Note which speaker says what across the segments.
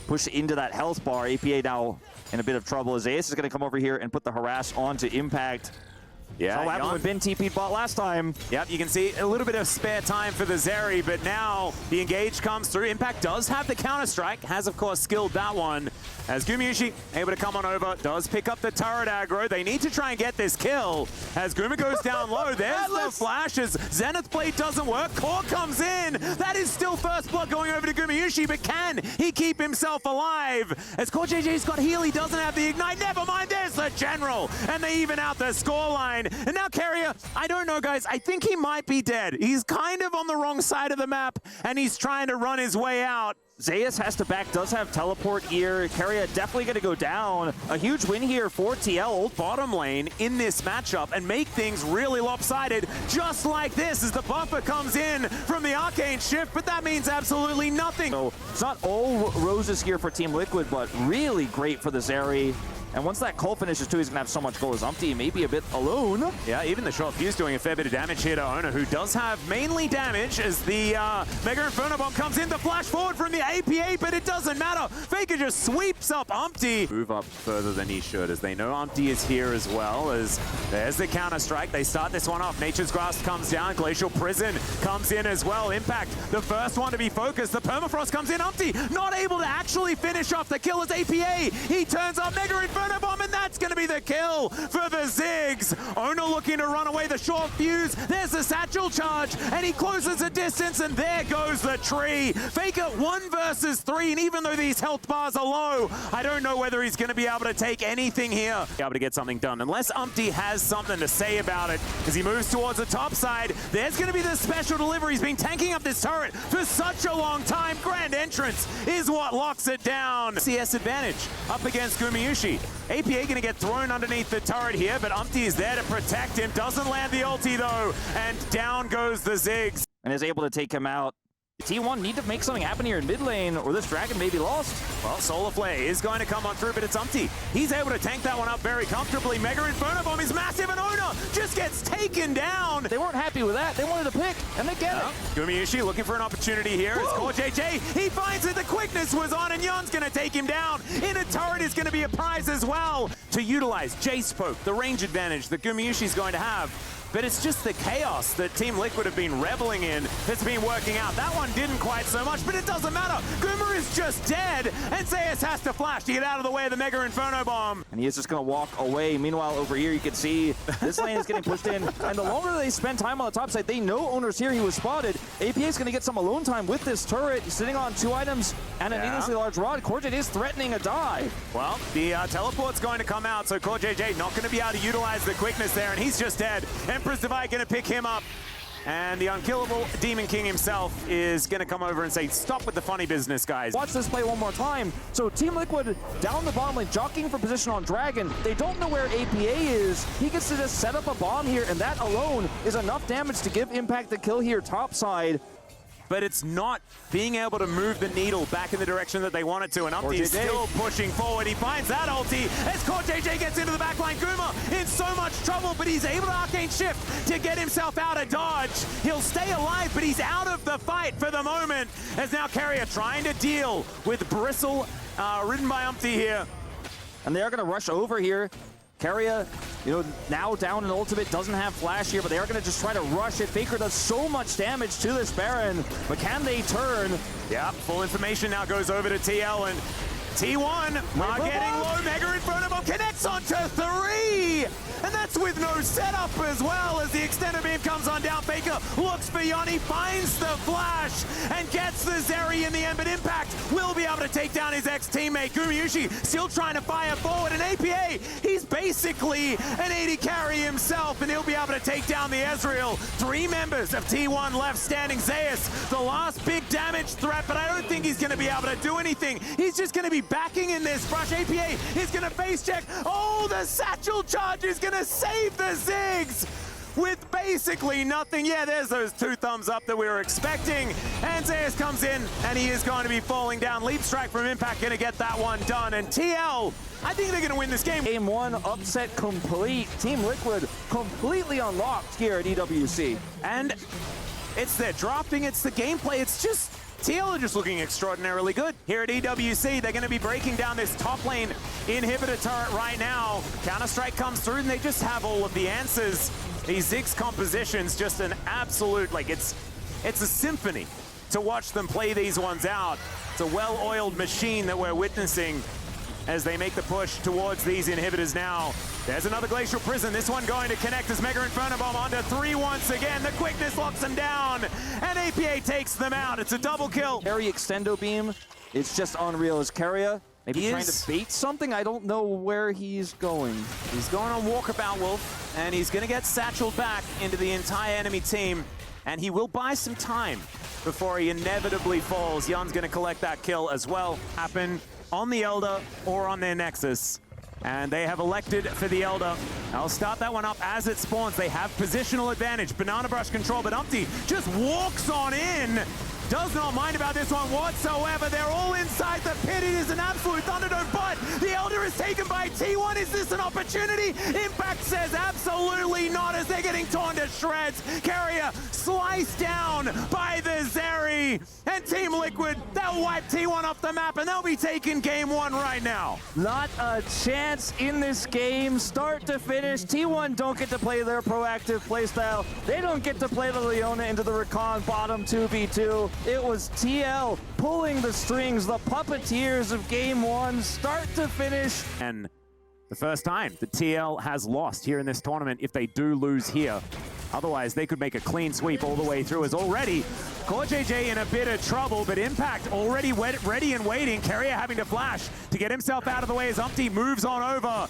Speaker 1: push into that health bar. APA now in a bit of trouble as Ace is going to come over here and put the harass onto Impact.
Speaker 2: Yeah,
Speaker 1: so what happened when Ben TP'd bot last time.
Speaker 2: Yep, you can see a little bit of spare time for the Zeri, but now the engage comes through. Impact does have the counter-strike, has of course skilled that one. As Gumayusi able to come on over, does pick up the turret aggro. They need to try and get this kill. As Guma goes down low, there's the flashes. Zenith Blade doesn't work. Core comes in. That is still first blood going over to Gumayusi, but can he keep himself alive? As Core JJ's got heal, he doesn't have the ignite. Never mind, there's the general. And they even out the scoreline. And now Carrier, I don't know guys, I think he might be dead. He's kind of on the wrong side of the map, and he's trying to run his way out.
Speaker 1: Zeus has to back, does have teleport here. Carrier definitely going to go down. A huge win here for TL.
Speaker 2: Old bottom lane in this matchup and make things really lopsided, just like this as the buffer comes in from the Arcane Shift, but that means absolutely nothing.
Speaker 1: So it's not all roses here for Team Liquid, but really great for the Zeri. And once that call finishes too, he's going to have so much gold as Umpty, maybe a bit alone.
Speaker 2: Yeah, even the short fuse doing a fair bit of damage here to Ona, who does have mainly damage as the Mega Inferno Bomb comes in. The flash forward from the APA, but it doesn't matter. Faker just sweeps up Umpty. Move up further than he should, as they know Umpty is here as well, as there's the counter-strike. They start this one off. Nature's Grasp comes down. Glacial Prison comes in as well. Impact, the first one to be focused. The Permafrost comes in. Umpty not able to actually finish off the kill as APA. He turns up Mega Inferno Bomb, and that's going to be the kill for the Ziggs. Ona looking to run away. The short fuse. There's the satchel charge, and he closes the distance, and there goes the tree. Faker 1 versus 3, and even though these health bars are low, I don't know whether he's going to be able to take anything here. Be able to get something done, unless Umpty has something to say about it. As he moves towards the top side, there's going to be the special delivery. He's been tanking up this turret for such a long time. Grand entrance is what locks it down. CS advantage up against Gumayusi. APA going to get thrown underneath the turret here, but Umpty is there to protect him. Doesn't land the ulti though, and down goes the Ziggs.
Speaker 1: And is able to take him out. T1 need to make something happen here in mid lane, or this dragon may be lost.
Speaker 2: Well, Solar Flare is going to come on through, but it's Umpty. He's able to tank that one up very comfortably. Mega Inferno Bomb is massive, and Ona just gets taken down.
Speaker 1: They weren't happy with that. They wanted to pick, and they get it.
Speaker 2: Gumayusi looking for an opportunity here. It's Core JJ. He finds that the quickness was on, and Yon's going to take him down. In a turret is going to be a prize as well to utilize Jace Poke, the range advantage that Gumayushi's going to have. But it's just the chaos that Team Liquid have been reveling in that's been working out. That one didn't quite so much, but it doesn't matter. Guma is just dead, and Zeus has to flash to get out of the way of the Mega Inferno Bomb.
Speaker 1: And he is just going to walk away. Meanwhile, over here, you can see this lane is getting pushed in. And the longer they spend time on the top side, they know Owner's here. He was spotted. APA is going to get some alone time with this turret. He's sitting on 2 items and a needlessly large rod. Corjay is threatening a dive.
Speaker 2: Well, the teleport's going to come out, so Core JJ not going to be able to utilize the quickness there, and he's just dead. Empress Divide going to pick him up. And the unkillable Demon King himself is going to come over and say, stop with the funny business, guys.
Speaker 1: Watch this play one more time. So Team Liquid down the bottom lane, jockeying for position on Dragon. They don't know where APA is. He gets to just set up a bomb here, and that alone is enough damage to give Impact the kill here topside.
Speaker 2: But it's not being able to move the needle back in the direction that they want it to, and Umpty is still pushing forward. He finds that ulti as Core JJ gets into the backline. Guma in so much trouble, but he's able to Arcane Shift to get himself out of dodge. He'll stay alive, but he's out of the fight for the moment, as now Carrier trying to deal with Bristle, ridden by Umpty here.
Speaker 1: And they're going to rush over here. Carrier, you know, now down in ultimate, doesn't have flash here, but they are going to just try to rush it. Faker does so much damage to this Baron, but can they turn?
Speaker 2: Yeah, full information now goes over to TL, and T1 not getting low. Mega Inferno Bomb connects onto 3! And that's with no setup as well, as the extended beam comes on down. Faker looks for Yanni, finds the flash, and gets the Zeri in the end, but Impact will be able to take down his ex-teammate. Gumayusi still trying to fire forward, and APA, he's basically an 80 carry himself, and he'll be able to take down the Ezreal. 3 members of T1 left standing. Zeus, the last big damage threat, but I don't think he's going to be able to do anything. He's just going to be backing in this brush. APA is going to face check. Oh, the satchel charge is going to save the Ziggs with basically nothing. Yeah, there's those 2 thumbs up that we were expecting. And Zeus comes in, and he is going to be falling down. Leap strike from Impact going to get that one done. And TL, I think they're going to win this game.
Speaker 1: Game 1, upset complete. Team Liquid completely unlocked here at EWC.
Speaker 2: And it's their dropping, it's the gameplay, it's just TL are just looking extraordinarily good. Here at EWC, they're going to be breaking down this top lane inhibitor turret right now. Counter-Strike comes through, and they just have all of the answers. These Ziggs compositions, just an absolute, like, it's a symphony to watch them play these ones out. It's a well-oiled machine that we're witnessing as they make the push towards these inhibitors now. There's another Glacial Prison. This one going to connect as Mega Inferno Bomb onto 3 once again. The quickness locks them down, and APA takes them out. It's a double kill.
Speaker 1: Carry Extendo Beam, it's just unreal. Is Carrier maybe trying to bait something? I don't know where he's going.
Speaker 2: He's going on Walkabout Wolf, and he's going to get satcheled back into the entire enemy team, and he will buy some time before he inevitably falls. Yun's going to collect that kill as well. Happen on the Elder or on their Nexus. And they have elected for the Elder. I'll start that one up as it spawns. They have positional advantage, banana brush control, but Umpty just walks on in. Does not mind about this one whatsoever. They're all inside the pit. It is an absolute Thunderdome, but the Elder is taken by T1. Is this an opportunity? Impact says absolutely not as they're getting torn to shreds. Carrier sliced down by the Zeri. And Team Liquid, they'll wipe T1 off the map, and they'll be taking game 1 right now.
Speaker 1: Not a chance in this game, start to finish. T1 don't get to play their proactive playstyle. They don't get to play the Leona into the Recon bottom 2v2. It was TL pulling the strings, the puppeteers of game 1, start to finish.
Speaker 2: And the first time that TL has lost here in this tournament, if they do lose here. Otherwise, they could make a clean sweep all the way through. As already, CoreJJ in a bit of trouble, but Impact already ready and waiting. Carrier having to flash to get himself out of the way as Umpty moves on over.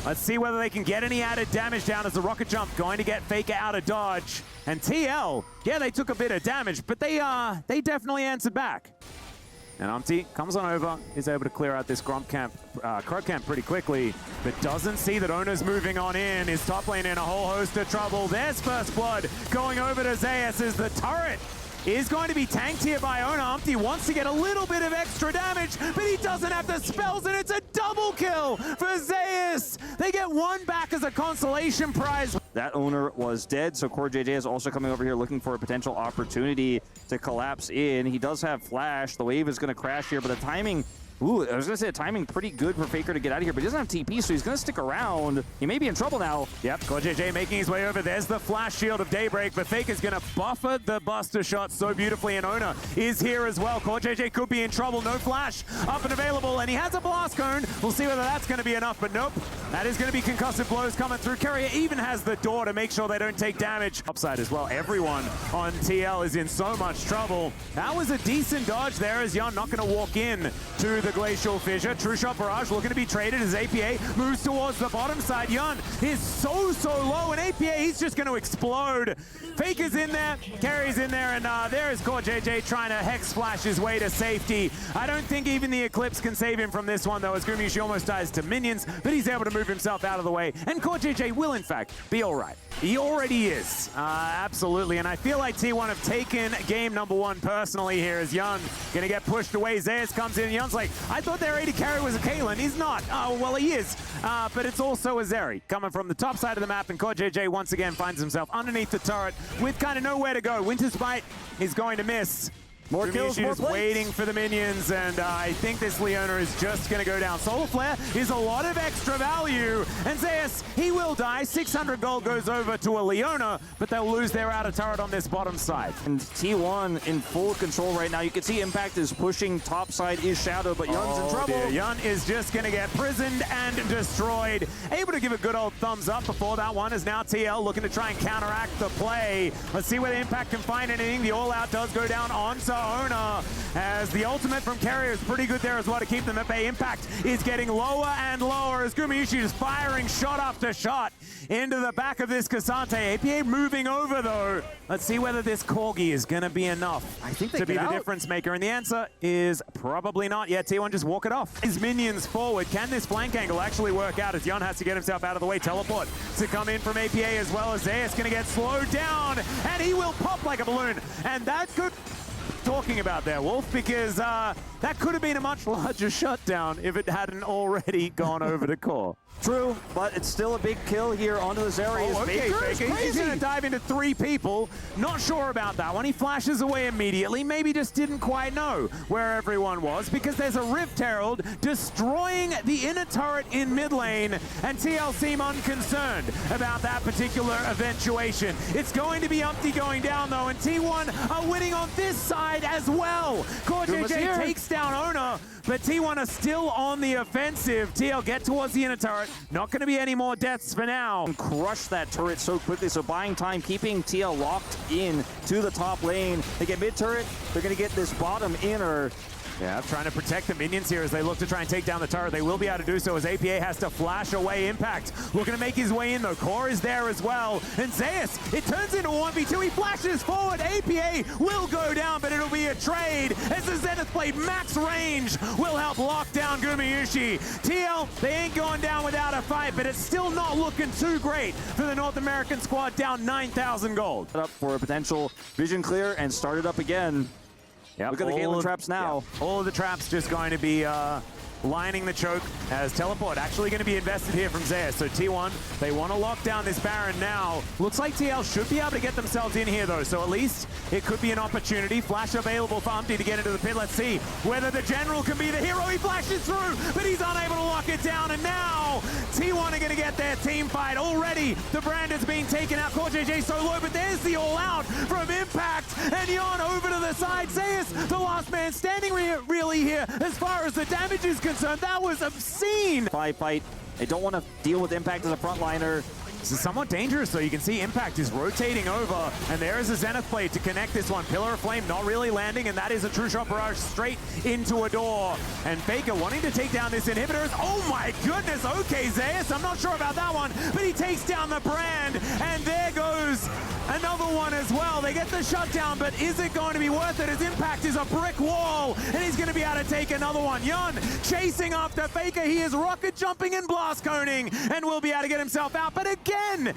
Speaker 2: Let's see whether they can get any added damage down as the rocket jump going to get Faker out of dodge. And TL, yeah, they took a bit of damage, but they definitely answered back. And Umpty comes on over, is able to clear out this Grump camp, Krug camp pretty quickly, but doesn't see that Ona's moving on in. His top lane in a whole host of trouble. There's first blood going over to Zeus as the turret is going to be tanked here by Ona. Umpty wants to get a little bit of extra damage, but he doesn't have the spells, and it's a double kill for Zeus. They get one back as a consolation prize.
Speaker 1: That owner was dead, so CoreJJ is also coming over here looking for a potential opportunity to collapse in. He does have flash. The wave is going to crash here, but the timing... Ooh, I was going to say the timing pretty good for Faker to get out of here, but he doesn't have TP, so he's going to stick around. He may be in trouble now.
Speaker 2: Yep, CoreJJ making his way over. There's the flash shield of Daybreak, but Faker's going to buffer the Buster shot so beautifully, and Ona is here as well. CoreJJ could be in trouble. No flash up and available, and he has a blast cone. We'll see whether that's going to be enough, but nope. That is going to be concussive blows coming through. Carrier even has the door to make sure they don't take damage. Upside as well. Everyone on TL is in so much trouble. That was a decent dodge there as Yun not going to walk in to the Glacial Fissure. True Shot Barrage looking to be traded as APA moves towards the bottom side. Yun is so low, and APA, he's just going to explode. Faker's in there, Carry's in there, and there is CoreJJ trying to Hex Flash his way to safety. I don't think even the Eclipse can save him from this one, though, as Gumiushi almost dies to minions, but he's able to move himself out of the way, and CoreJJ will, in fact, be all right. He already is, absolutely, and I feel like T1 have taken game number 1 personally here as Yun going to get pushed away. Zeus comes in, and Yun's like, I thought their AD carry was a Caitlyn. He's not. Oh, well, he is, but it's also a Zeri coming from the top side of the map, and CoreJJ once again finds himself underneath the turret with kind of nowhere to go. Winter's Bite is going to miss.
Speaker 1: More kills, more plates.
Speaker 2: Waiting for the minions, and I think this Leona is just going to go down. Solar Flare is a lot of extra value, and Zeus, he will die. 600 gold goes over to a Leona, but they'll lose their outer turret on this bottom side.
Speaker 1: And T1 in full control right now. You can see Impact is pushing top side, is Shadow, but Yun's in trouble.
Speaker 2: Dear. Yun is just going to get prisoned and destroyed. Able to give a good old thumbs up before that one, is now TL looking to try and counteract the play. Let's see whether Impact can find anything. The all-out does go down onto Ona, as the ultimate from Carrier is pretty good there as well to keep them at bay. Impact is getting lower and lower as Gumiushi is firing shot after shot into the back of this Cassante. APA moving over though. Let's see whether this Corgi is going to be enough to be the difference maker, and the answer is probably not. Yeah, T1 just walk it off. His minions forward. Can this flank angle actually work out as Yun has to get himself out of the way? Teleport to come in from APA as well as Zeus going to get slowed down, and he will pop like a balloon, and that could... talking about there, Wolf, because that could have been a much larger shutdown if it hadn't already gone over to core.
Speaker 1: True, but it's still a big kill here onto this area.
Speaker 2: Oh, okay, Faker. He's going to dive into 3 people. Not sure about that one. He flashes away immediately. Maybe just didn't quite know where everyone was because there's a Rift Herald destroying the inner turret in mid lane, and TL seem unconcerned about that particular eventuation. It's going to be Umpty going down, though, and T1 are winning on this side as well. Core JJ takes down Owner, but T1 are still on the offensive. TL get towards the inner turret. Not going to be any more deaths for now.
Speaker 1: Crush that turret so quickly, so buying time, keeping TL locked in to the top lane. They get mid turret, they're going to get this bottom inner.
Speaker 2: Yeah, trying to protect the minions here as they look to try and take down the turret. They will be able to do so as APA has to flash away Impact. Looking to make his way in though. Core is there as well. And Zeus, it turns into 1v2. He flashes forward. APA will go down, but it'll be a trade as the Zenith Blade max range will help lock down Gumayusi. TL, they ain't going down without a fight, but it's still not looking too great for the North American squad, down 9,000 gold.
Speaker 1: Up for a potential vision clear and start it up again.
Speaker 2: Yep,
Speaker 1: look at the Galen traps now.
Speaker 2: Yeah, all of the traps just going to be lining the choke as teleport actually going to be invested here from Zeus. So T1, they want to lock down this Baron now. Looks like TL should be able to get themselves in here though, so at least it could be an opportunity. Flash available for Umpty to get into the pit. Let's see whether the General can be the hero. He flashes through, but he's unable to lock it down, and now T1 are going to get their team fight. Already the brand is being taken out. Core JJ so low, but there's the all out from Impact, and Yon over to the side. Zeus, the last man standing really here as far as the damage is concerned. That was obscene.
Speaker 1: Fight. They don't want to deal with Impact as a frontliner.
Speaker 2: This is somewhat dangerous, though. You can see Impact is rotating over, and there is a Zenith Blade to connect this one. Pillar of Flame not really landing, and that is a True Shot Barrage straight into a door. And Faker wanting to take down this inhibitor. Oh my goodness, okay, Zeus, I'm not sure about that one, but he takes down the brand, and there goes another one as well. They get the shutdown, but is it going to be worth it as Impact is a brick wall, and he's going to be able to take another one. Yun chasing after Faker. He is rocket jumping and blast coning, and will be able to get himself out, but again,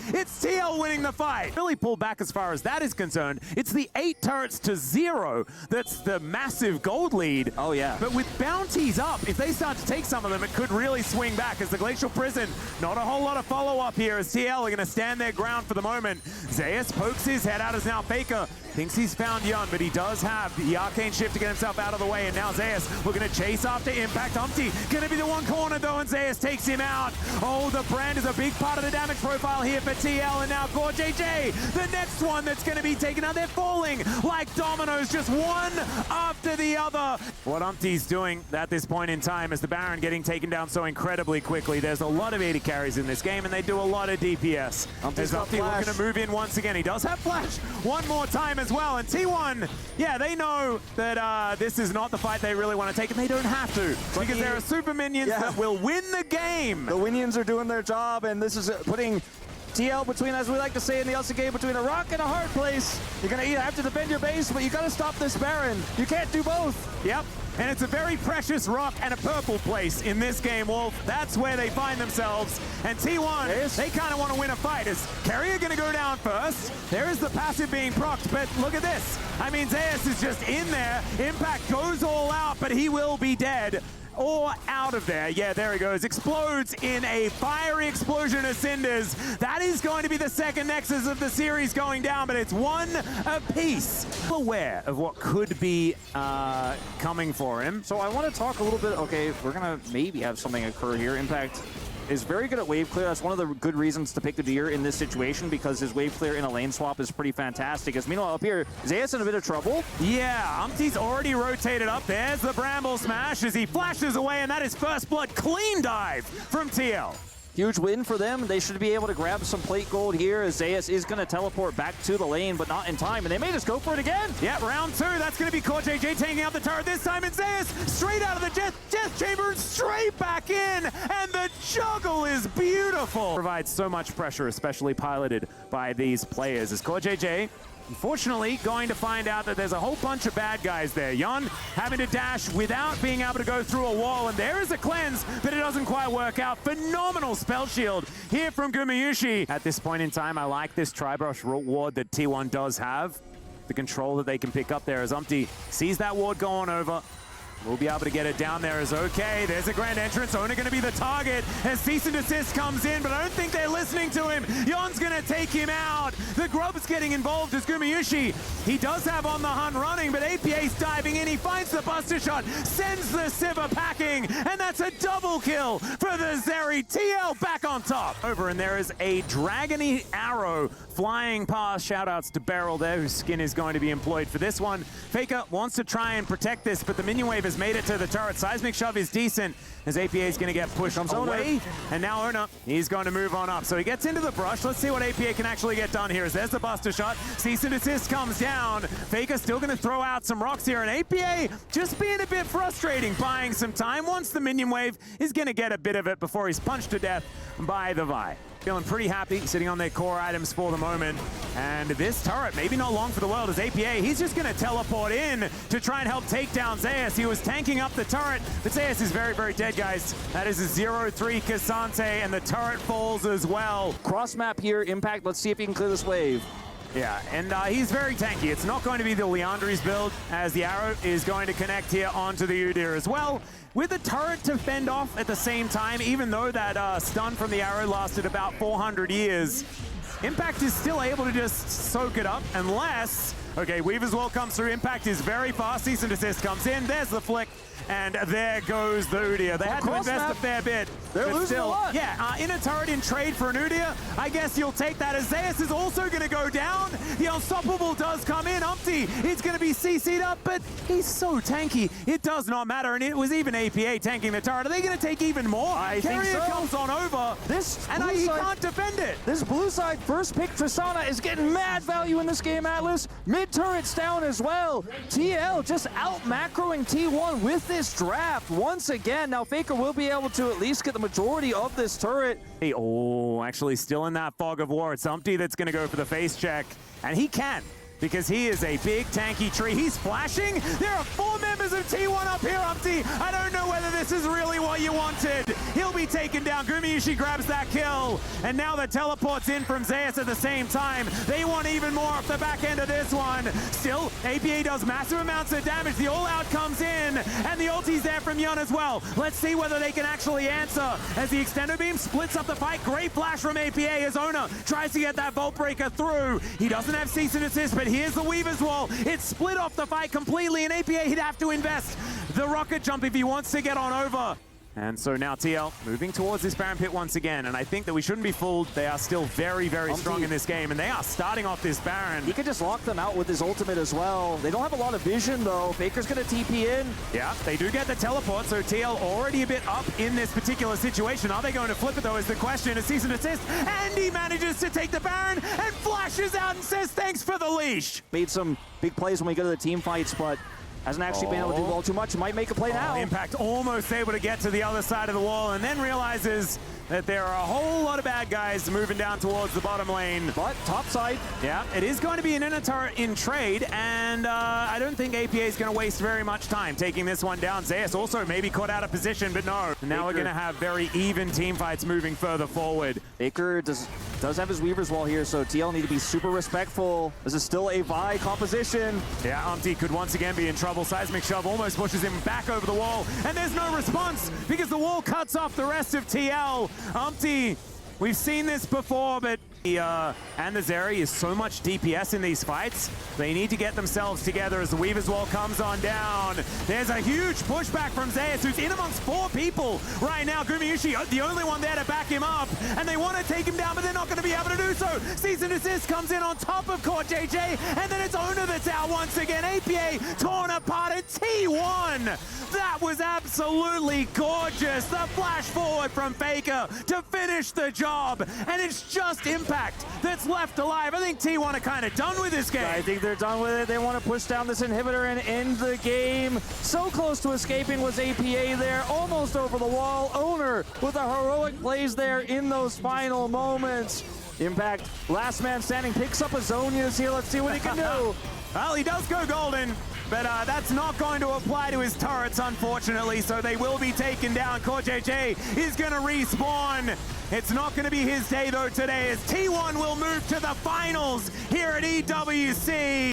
Speaker 2: it's TL winning the fight. Really pulled back as far as that is concerned. It's the 8 turrets to 0 that's the massive gold lead.
Speaker 1: Oh yeah.
Speaker 2: But with bounties up, if they start to take some of them, it could really swing back as the Glacial Prison, not a whole lot of follow-up here as TL are going to stand their ground for the moment. Zeus pokes his head out as now Faker thinks he's found Yun, but he does have the Arcane Shift to get himself out of the way, and now Zeus looking to chase after Impact. Umpty gonna be the one corner though, and Zeus takes him out. Oh, the brand is a big part of the damage profile here for TL, and now Core JJ, the next one that's gonna be taken out. They're falling like dominoes, just one after the other. What Umpty's doing at this point in time is the Baron getting taken down so incredibly quickly. There's a lot of AD carries in this game, and they do a lot of DPS. As Umpty looking to move in once again. He does have Flash one more time as well, and T1, yeah, they know that this is not the fight they really want to take, and they don't have to, because there are super minions that will win the game.
Speaker 1: The minions are doing their job, and this is putting TL between, as we like to say in the LC game, between a rock and a hard place. You're going to either have to defend your base, but you got to stop this Baron. You can't do both.
Speaker 2: Yep. And it's a very precious rock and a purple place in this game, Wolf. That's where they find themselves. And T1, they kind of want to win a fight. Is Carrier going to go down first? There is the passive being procced, but look at this. I mean, Zeus is just in there. Impact goes all out, but he will be dead. Or out of there. Yeah, there he goes. Explodes in a fiery explosion of cinders. That is going to be the second Nexus of the series going down, but it's one apiece. Aware of what could be coming for him.
Speaker 1: So I want to talk a little bit, okay, we're going to maybe have something occur here. Impact is very good at wave clear. That's one of the good reasons to pick the Deer in this situation, because his wave clear in a lane swap is pretty fantastic. As meanwhile up here, Zeus in a bit of trouble.
Speaker 2: Yeah, Umpty's already rotated up. There's the Bramble Smash as he flashes away, and that is first blood. Clean dive from TL.
Speaker 1: Huge win for them. They should be able to grab some plate gold here, as Zeus is going to teleport back to the lane, but not in time, and they may just go for it again.
Speaker 2: Yeah, round 2. That's going to be Core JJ taking out the turret this time, and Zeus straight out of the death chamber and straight back in, and the juggle is beautiful. Provides so much pressure, especially piloted by these players, as Core JJ unfortunately going to find out that there's a whole bunch of bad guys there. Yun having to dash without being able to go through a wall, and there is a cleanse, but it doesn't quite work out. Phenomenal spell shield here from Gumayusi. At this point in time, I like this Tribrush ward that T1 does have. The control that they can pick up there as Umpty sees that ward going over. We'll be able to get it down there as okay. There's a grand entrance. Owner going to be the target as cease and desist comes in, but I don't think they're listening to him. Yon's going to take him out. The Grub's getting involved as Gumayushi. He does have On the Hunt running, but APA's diving in. He finds the Buster Shot, sends the Siva packing, and that's a double kill for the Zeri. TL back on top. Over, and there is a dragony arrow flying past. Shoutouts to Beryl there, whose skin is going to be employed for this one. Faker wants to try and protect this, but the minion wave has made it to the turret. Seismic shove is decent as APA is going to get pushed away. And now Ona, he's going to move on up. So he gets into the brush. Let's see what APA can actually get done here. As there's the Buster Shot. Cease and desist comes down. Faker still going to throw out some rocks here. And APA just being a bit frustrating, buying some time. Once the minion wave is going to get a bit of it before he's punched to death by the Vi. Feeling pretty happy, sitting on their core items for the moment. And this turret, maybe not long for the world, as APA, he's just going to teleport in to try and help take down Zeus. He was tanking up the turret, but Zeus is very, very dead, guys. That is a 0-3 Cassante, and the turret falls as well.
Speaker 1: Cross map here, Impact. Let's see if he can clear this wave.
Speaker 2: Yeah, and he's very tanky. It's not going to be the Leandri's build, as the arrow is going to connect here onto the Udyr as well. With the turret to fend off at the same time, even though that stun from the arrow lasted about 400 years, Impact is still able to just soak it up unless... Okay, Weaver's Wall comes through. Impact is very fast. Cease and desist comes in. There's the flick. And there goes the Udyr. They had to invest a fair bit.
Speaker 1: They're losing a lot.
Speaker 2: Yeah, in a turret in trade for an Udyr, I guess you'll take that. As Zeus is also going to go down. The Unstoppable does come in. Umpty, he's going to be CC'd up, but he's so tanky. It does not matter. And it was even APA tanking the turret. Are they going to take even more?
Speaker 1: I think so.
Speaker 2: Comes on over. He can't defend it.
Speaker 1: This blue side first pick Tristana is getting mad value in this game, Atlas. Mid turret's down as well. TL just out macroing T1 with this draft once again. Now Faker will be able to at least get the majority of this turret.
Speaker 2: Hey, oh, actually still in that fog of war. It's Umpty that's going to go for the face check, and he can, because he is a big tanky tree. He's flashing. There are 4 members of T1 up here, Umpty. I don't know whether this is really what you wanted. He'll be taken down. Gumayushi grabs that kill, and now the teleport's in from Zeus at the same time. They want even more off the back end of this one. Still, APA does massive amounts of damage. The all-out comes in, and the ulti's there from Yon as well. Let's see whether they can actually answer as the extender beam splits up the fight. Great flash from APA as Ona tries to get that Vault Breaker through. He doesn't have cease and desist, but here's the Weaver's Wall. It's split off the fight completely, and APA, he'd have to invest the rocket jump if he wants to get on over. And so now TL moving towards this Baron Pit once again, and I think that we shouldn't be fooled. They are still very, very strong in this game, and they are starting off this Baron.
Speaker 1: He could just lock them out with his ultimate as well. They don't have a lot of vision, though. Faker's going to TP in.
Speaker 2: Yeah, they do get the teleport, so TL already a bit up in this particular situation. Are they going to flip it, though, is the question. A cease and desist, and he manages to take the Baron and flashes out and says thanks for the leash.
Speaker 1: Made some big plays when we go to the team fights, but hasn't actually been able to do all too much. Might make a play now.
Speaker 2: Impact almost able to get to the other side of the wall, and then realizes that there are a whole lot of bad guys moving down towards the bottom lane.
Speaker 1: But top side.
Speaker 2: Yeah, it is going to be an inner turret in trade, and I don't think APA is going to waste very much time taking this one down. Zeus also maybe caught out of position, but no. And now we're going to have very even team fights moving further forward.
Speaker 1: Faker does have his Weaver's Wall here, so TL need to be super respectful. This is still a Vi composition.
Speaker 2: Yeah, Umpty could once again be in trouble. Seismic shove almost pushes him back over the wall, and there's no response because the wall cuts off the rest of TL. Umpty, we've seen this before, but and the Zeri is so much DPS in these fights. They need to get themselves together as the Weaver's Wall comes on down. There's a huge pushback from Zeus, who's in amongst 4 people right now. Gumayushi, the only one there to back him up, and they want to take him down, but they're not going to be able to do so. Cease and desist comes in on top of Core JJ, and then it's Owner that's out once again. APA torn apart at T1. That was absolutely gorgeous. The flash forward from Faker to finish the job, and it's just Impact that's left alive. I think T1 are kind of done with this game.
Speaker 1: I think they're done with it. They want to push down this inhibitor and end the game. So close to escaping was APA there, almost over the wall. Owner with a heroic plays there in those final moments. Impact, last man standing, picks up a Zonia's here. Let's see what he can do.
Speaker 2: Well, he does go golden, but that's not going to apply to his turrets, unfortunately, so they will be taken down. Core JJ is going to respawn. It's not going to be his day, though, today, as T1 will move to the finals here at EWC.